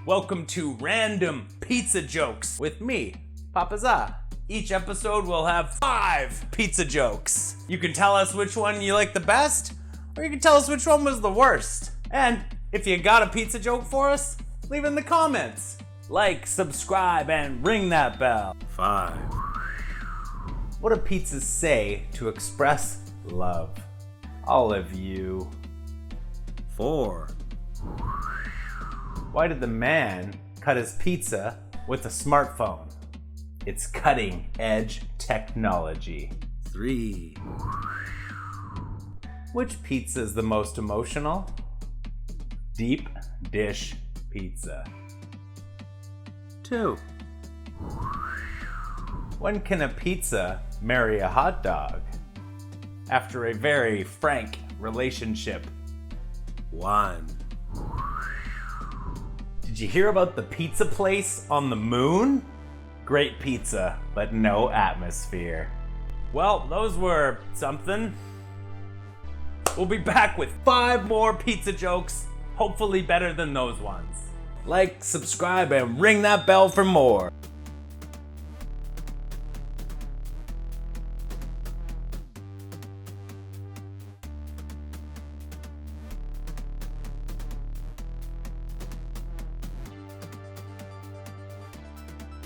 Welcome to Random Pizza Jokes with me, Papa Za. Each episode will have 5 pizza jokes. You can tell us which one you like the best, or you can tell us which one was the worst. And if you got a pizza joke for us, leave it in the comments. Like, subscribe, and ring that bell. 5. What do pizzas say to express love? All of you. 4. Why did the man cut his pizza with a smartphone? It's cutting edge technology. 3. Which pizza is the most emotional? Deep dish pizza. 2. When can a pizza marry a hot dog? After a very frank relationship. 1. Did you hear about the pizza place on the moon? Great pizza, but no atmosphere. Well, those were something. We'll be back with 5 more pizza jokes, hopefully better than those ones. Like, subscribe, and ring that bell for more.